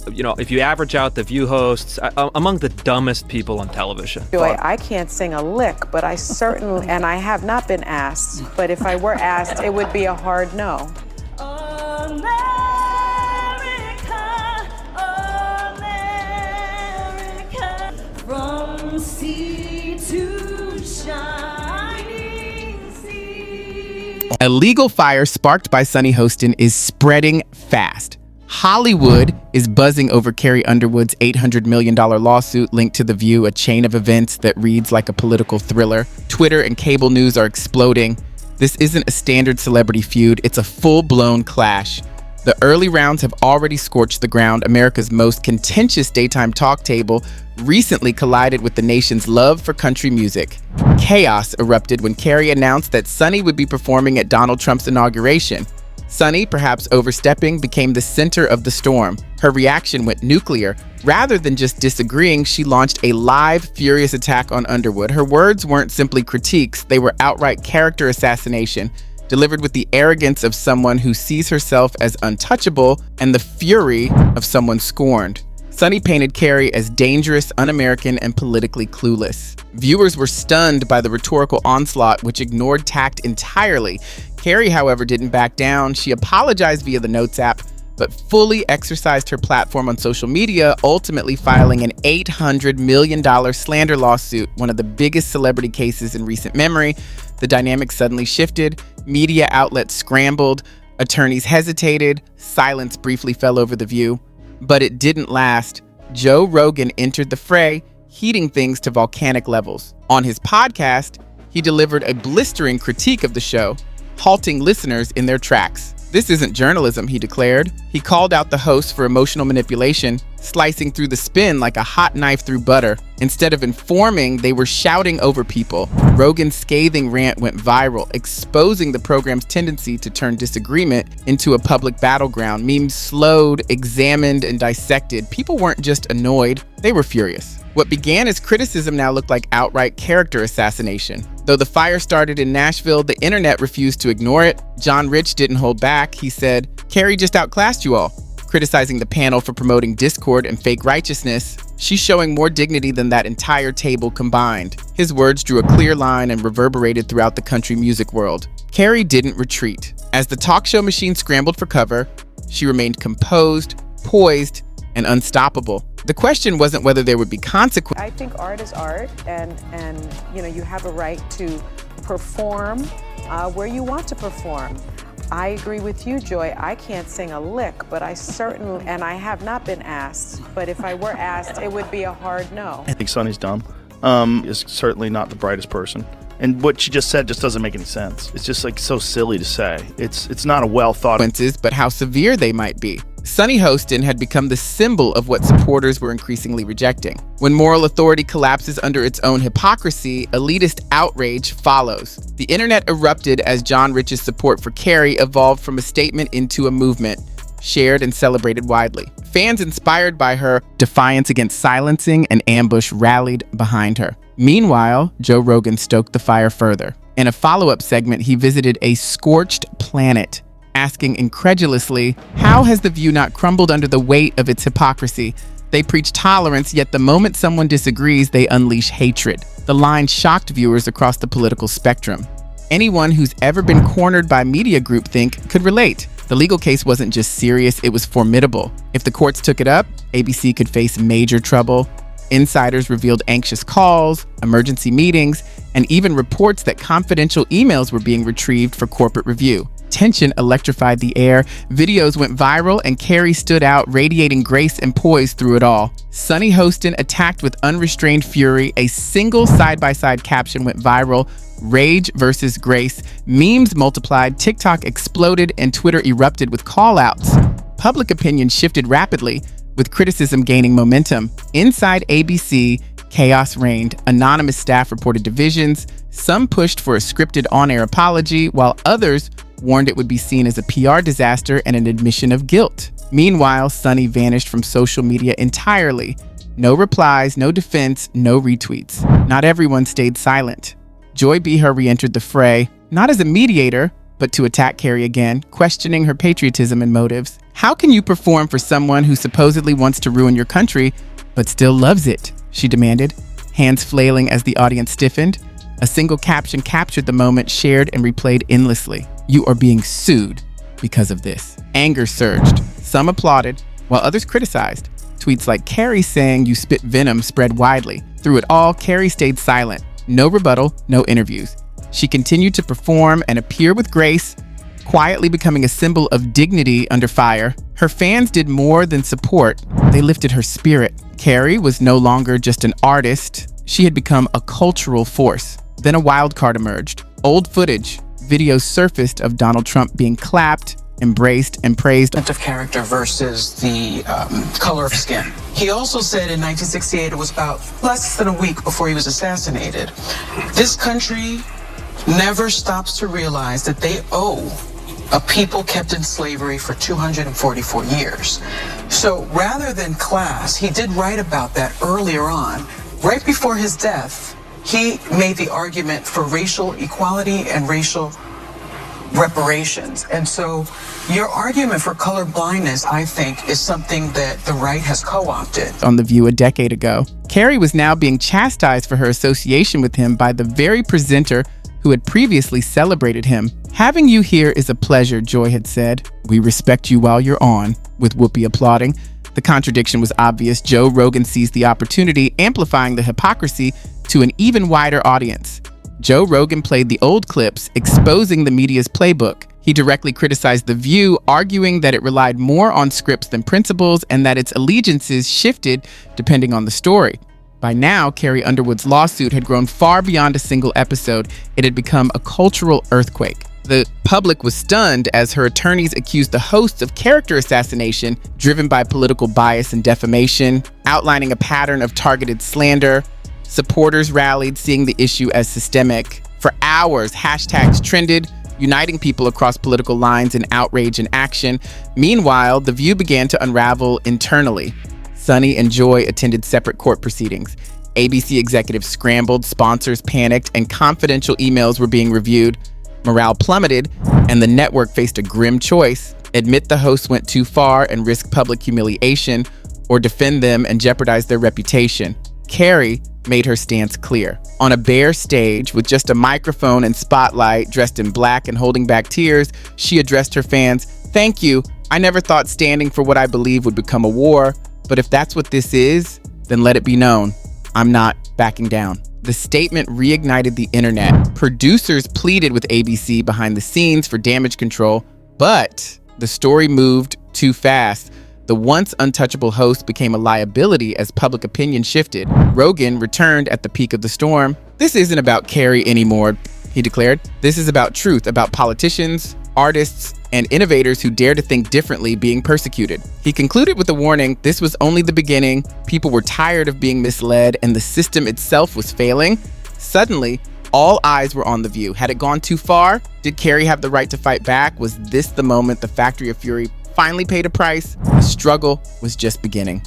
if you average out the View hosts, among the dumbest people on television. Joy, I can't sing a lick, but I certainly, and I have not been asked, but if I were asked, it would be a hard no. America, America, from sea to shining sea. A legal fire sparked by Sunny Hostin is spreading fast. Hollywood is buzzing over Carrie Underwood's $800 million lawsuit linked to The View, a chain of events that reads like a political thriller. Twitter and cable news are exploding. This isn't a standard celebrity feud, it's a full-blown clash. The early rounds have already scorched the ground. America's most contentious daytime talk table recently collided with the nation's love for country music. Chaos erupted when Carrie announced that Sunny would be performing at Donald Trump's inauguration. Sunny, perhaps overstepping, became the center of the storm. Her reaction went nuclear. Rather than just disagreeing, she launched a live, furious attack on Underwood. Her words weren't simply critiques, they were outright character assassination, delivered with the arrogance of someone who sees herself as untouchable and the fury of someone scorned. Sunny painted Carrie as dangerous, un-American, and politically clueless. Viewers were stunned by the rhetorical onslaught, which ignored tact entirely. Carrie, however, didn't back down. She apologized via the Notes app, but fully exercised her platform on social media, ultimately filing an $800 million slander lawsuit, one of the biggest celebrity cases in recent memory. The dynamic suddenly shifted. Media outlets scrambled. Attorneys hesitated. Silence briefly fell over The View. But it didn't last. Joe Rogan entered the fray, heating things to volcanic levels. On his podcast, he delivered a blistering critique of the show, halting listeners in their tracks. "This isn't journalism," he declared. He called out the hosts for emotional manipulation, slicing through the spin like a hot knife through butter. Instead of informing, they were shouting over people. Rogan's scathing rant went viral, exposing the program's tendency to turn disagreement into a public battleground. Memes slowed, examined, and dissected. People weren't just annoyed, they were furious. What began as criticism now looked like outright character assassination. Though the fire started in Nashville, the internet refused to ignore it. John Rich didn't hold back. He said, "Carrie just outclassed you all," criticizing the panel for promoting discord and fake righteousness. "She's showing more dignity than that entire table combined." His words drew a clear line and reverberated throughout the country music world. Carrie didn't retreat. As the talk show machine scrambled for cover, she remained composed, poised, and unstoppable. The question wasn't whether there would be consequences. I think art is art, and you have a right to perform where you want to perform. I agree with you, Joy. I can't sing a lick, but I certainly, and I have not been asked, but if I were asked, it would be a hard no. I think Sunny's dumb. Is certainly not the brightest person. And what she just said just doesn't make any sense. It's just like so silly to say. It's not a well thought Consequences, but how severe they might be. Sunny Hostin had become the symbol of what supporters were increasingly rejecting. When moral authority collapses under its own hypocrisy, elitist outrage follows. The internet erupted as John Rich's support for Carrie evolved from a statement into a movement, shared and celebrated widely. Fans inspired by her defiance against silencing and ambush rallied behind her. Meanwhile, Joe Rogan stoked the fire further. In a follow-up segment, he visited a scorched planet, asking incredulously, how has The View not crumbled under the weight of its hypocrisy? They preach tolerance, yet the moment someone disagrees, they unleash hatred. The line shocked viewers across the political spectrum. Anyone who's ever been cornered by media groupthink could relate. The legal case wasn't just serious, it was formidable. If the courts took it up, ABC could face major trouble. Insiders revealed anxious calls, emergency meetings, and even reports that confidential emails were being retrieved for corporate review. Tension electrified the air, videos went viral, and Carrie stood out, radiating grace and poise through it all. Sunny Hostin attacked with unrestrained fury. A single side-by-side caption went viral, "Rage versus Grace." Memes multiplied, TikTok exploded, and Twitter erupted with call-outs. Public opinion shifted rapidly, with criticism gaining momentum. Inside ABC, chaos reigned. Anonymous staff reported divisions. Some pushed for a scripted on-air apology, while others warned it would be seen as a PR disaster and an admission of guilt. Meanwhile, Sunny vanished from social media entirely. No replies, no defense, no retweets. Not everyone stayed silent. Joy Behar re-entered the fray, not as a mediator, but to attack Carrie again, questioning her patriotism and motives. How can you perform for someone who supposedly wants to ruin your country, but still loves it? She demanded, hands flailing as the audience stiffened. A single caption captured the moment, shared and replayed endlessly. You are being sued because of this. Anger surged. Some applauded, while others criticized. Tweets like Carrie saying you spit venom spread widely. Through it all, Carrie stayed silent. No rebuttal, no interviews. She continued to perform and appear with grace, quietly becoming a symbol of dignity under fire. Her fans did more than support. They lifted her spirit. Carrie was no longer just an artist. She had become a cultural force. Then a wild card emerged. Old footage. Videos surfaced of Donald Trump being clapped, embraced, and praised. Of character versus the color of skin. He also said in 1968, it was about less than a week before he was assassinated, this country never stops to realize that they owe a people kept in slavery for 244 years. So rather than class, he did write about that earlier on. Right before his death, he made the argument for racial equality and racial reparations. And so your argument for color blindness, I think, is something that the right has co-opted. On The View a decade ago, Carrie was now being chastised for her association with him by the very presenter who had previously celebrated him. Having you here is a pleasure, Joy had said. We respect you while you're on, with Whoopi applauding. The contradiction was obvious. Joe Rogan seized the opportunity, amplifying the hypocrisy to an even wider audience. Joe Rogan played the old clips, exposing the media's playbook. He directly criticized The View, arguing that it relied more on scripts than principles and that its allegiances shifted depending on the story. By now, Carrie Underwood's lawsuit had grown far beyond a single episode. It had become a cultural earthquake. The public was stunned as her attorneys accused the hosts of character assassination driven by political bias and defamation, outlining a pattern of targeted slander. Supporters rallied, seeing the issue as systemic. For hours, hashtags trended, uniting people across political lines in outrage and action. Meanwhile, The View began to unravel internally. Sunny and Joy attended separate court proceedings. ABC executives scrambled, sponsors panicked, and confidential emails were being reviewed. Morale plummeted, and the network faced a grim choice: admit the hosts went too far and risk public humiliation, or defend them and jeopardize their reputation. Carrie made her stance clear. On a bare stage with just a microphone and spotlight, dressed in black and holding back tears, she addressed her fans. Thank you. I never thought standing for what I believe would become a war, but if that's what this is, then let it be known. I'm not backing down. The statement reignited the internet. Producers pleaded with ABC behind the scenes for damage control, but the story moved too fast. The once untouchable host became a liability as public opinion shifted. Rogan returned at the peak of the storm. This isn't about Carrie anymore, he declared. This is about truth, about politicians, artists, and innovators who dare to think differently being persecuted. He concluded with a warning: this was only the beginning. People were tired of being misled, and the system itself was failing. Suddenly, all eyes were on The View. Had it gone too far? Did Carrie have the right to fight back? Was this the moment the Factory of Fury finally paid a price? The struggle was just beginning.